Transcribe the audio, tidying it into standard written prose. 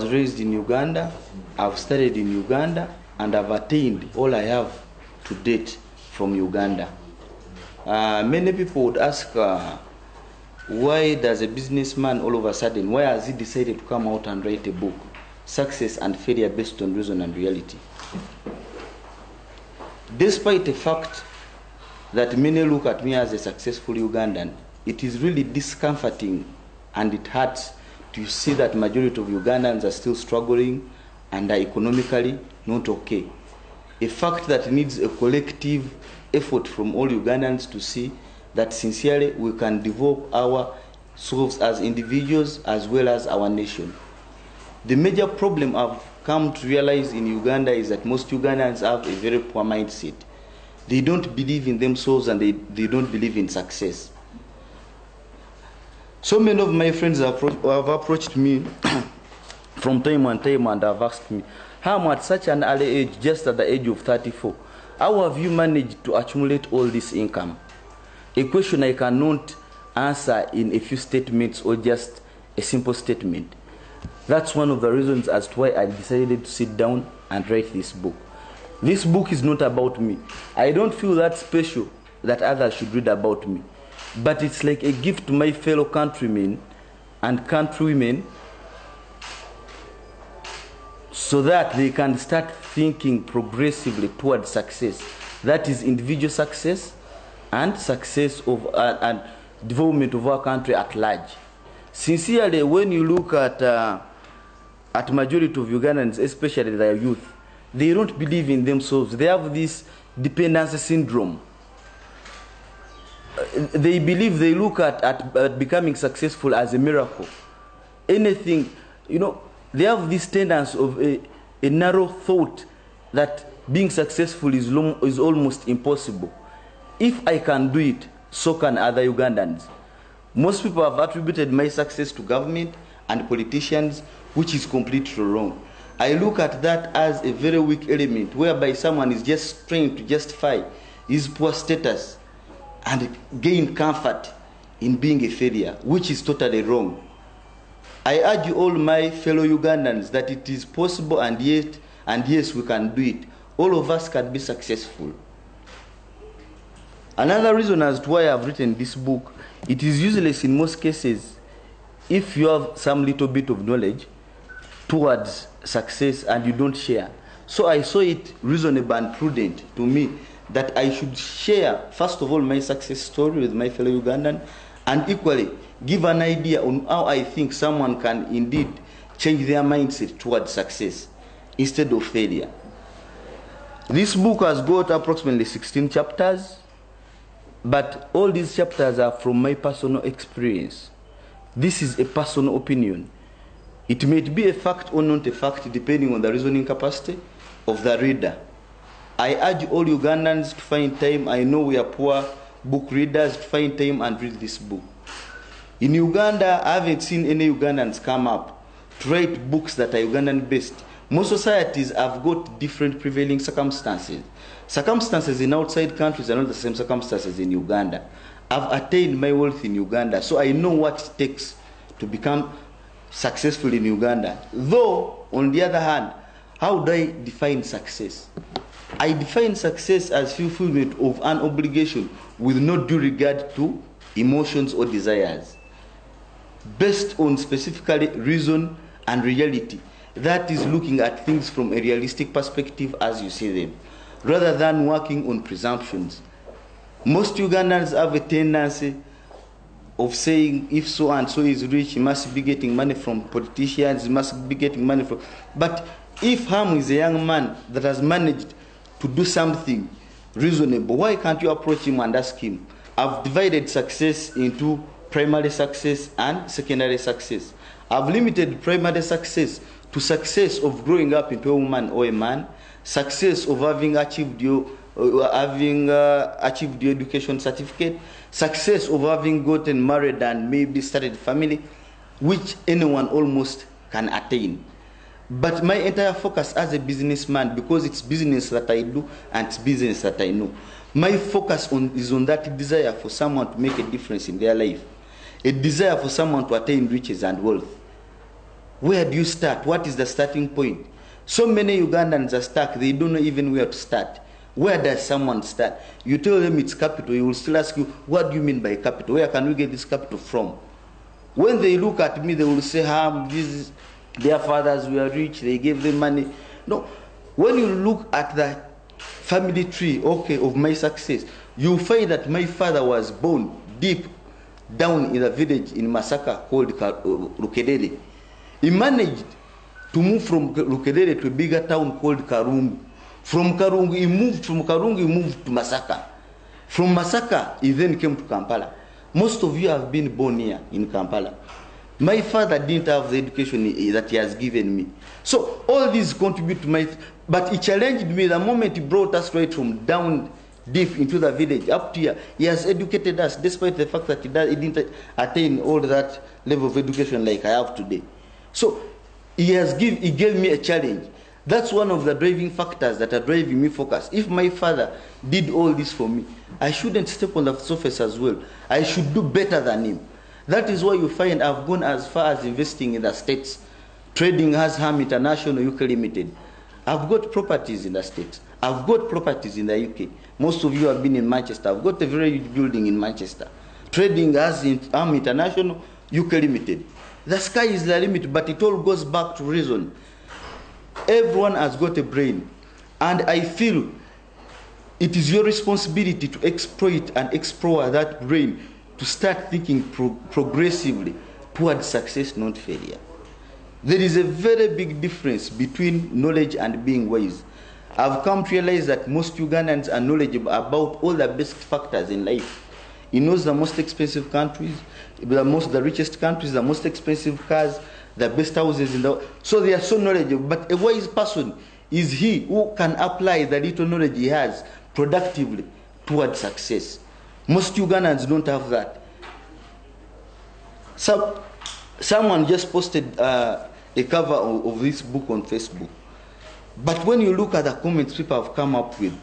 I was raised in Uganda, I've studied in Uganda, and I've attained all I have to date from Uganda. Many people would ask, why does a businessman all of a sudden, why has he decided to come out and write a book, Success and Failure Based on Reason and Reality? Despite the fact that many look at me as a successful Ugandan, it is really discomforting and it hurts to see that majority of Ugandans are still struggling and are economically not okay. A fact that needs a collective effort from all Ugandans to see that sincerely we can develop ourselves as individuals as well as our nation. The major problem I've come to realize in Uganda is that most Ugandans have a very poor mindset. They don't believe in themselves and they don't believe in success. So many of my friends have approached me from time and time and have asked me, how I'm at such an early age, just at the age of 34, how have you managed to accumulate all this income? A question I cannot answer in a few statements or just a simple statement. That's one of the reasons as to why I decided to sit down and write this book. This book is not about me. I don't feel that special that others should read about me. But it's like a gift to my fellow countrymen and countrywomen so that they can start thinking progressively towards success. That is individual success and success of and development of our country at large. Sincerely, when you look at majority of Ugandans, especially their youth, they don't believe in themselves. They have this dependency syndrome. They believe, they look at becoming successful as a miracle. Anything, they have this tendency of a narrow thought that being successful is almost impossible. If I can do it, so can other Ugandans. Most people have attributed my success to government and politicians, which is completely wrong. I look at that as a very weak element, whereby someone is just trying to justify his poor status and gain comfort in being a failure, which is totally wrong. I urge all my fellow Ugandans that it is possible, and yes, we can do it. All of us can be successful. Another reason as to why I've written this book, it is useless in most cases if you have some little bit of knowledge towards success and you don't share. So I saw it reasonable and prudent to me that I should share, first of all, my success story with my fellow Ugandan, and equally give an idea on how I think someone can indeed change their mindset towards success instead of failure. This book has got approximately 16 chapters, but all these chapters are from my personal experience. This is a personal opinion. It may be a fact or not a fact depending on the reasoning capacity of the reader. I urge all Ugandans to find time, I know we are poor book readers, to find time and read this book. In Uganda, I haven't seen any Ugandans come up to write books that are Ugandan based. Most societies have got different prevailing circumstances. Circumstances in outside countries are not the same circumstances in Uganda. I've attained my wealth in Uganda, so I know what it takes to become successful in Uganda. Though, on the other hand, how do I define success? I define success as fulfillment of an obligation with no due regard to emotions or desires, based on specifically reason and reality. That is looking at things from a realistic perspective as you see them, rather than working on presumptions. Most Ugandans have a tendency of saying, if so and so is rich, he must be getting money from politicians, he must be getting money from... But if Ham is a young man that has managed to do something reasonable, why can't you approach him and ask him? I've divided success into primary success and secondary success. I've limited primary success to success of growing up into a woman or a man, success of having achieved your education certificate, success of having gotten married and maybe started a family, which anyone almost can attain. But my entire focus as a businessman, because it's business that I do and it's business that I know, my focus is on that desire for someone to make a difference in their life, a desire for someone to attain riches and wealth. Where do you start? What is the starting point? So many Ugandans are stuck. They don't know even where to start. Where does someone start? You tell them it's capital. He will still ask you, what do you mean by capital? Where can we get this capital from? When they look at me, they will say, their fathers were rich. They gave them money. No. When you look at the family tree, of my success, you find that my father was born deep down in a village in Masaka called Lukedere. He managed to move from Lukedere to a bigger town called Karungu. From Karungu, he moved to Masaka. From Masaka, he then came to Kampala. Most of you have been born here in Kampala. My father didn't have the education that he has given me. So all these contribute to my... But he challenged me the moment he brought us right from down deep into the village up to here. He has educated us despite the fact that he didn't attain all that level of education like I have today. So he gave me a challenge. That's one of the driving factors that are driving me focus. If my father did all this for me, I shouldn't step on the surface as well. I should do better than him. That is why you find I've gone as far as investing in the States, trading as Ham International UK Limited. I've got properties in the States. I've got properties in the UK. Most of you have been in Manchester. I've got a very huge building in Manchester. Trading as Ham International UK Limited. The sky is the limit, but it all goes back to reason. Everyone has got a brain. And I feel it is your responsibility to exploit and explore that brain to start thinking progressively towards success, not failure. There is a very big difference between knowledge and being wise. I've come to realize that most Ugandans are knowledgeable about all the best factors in life. He knows the most expensive countries, the richest countries, the most expensive cars, the best houses in the world. So they are so knowledgeable. But a wise person is he who can apply the little knowledge he has productively towards success. Most Ugandans don't have that. So, someone just posted a cover of this book on Facebook. But when you look at the comments people have come up with,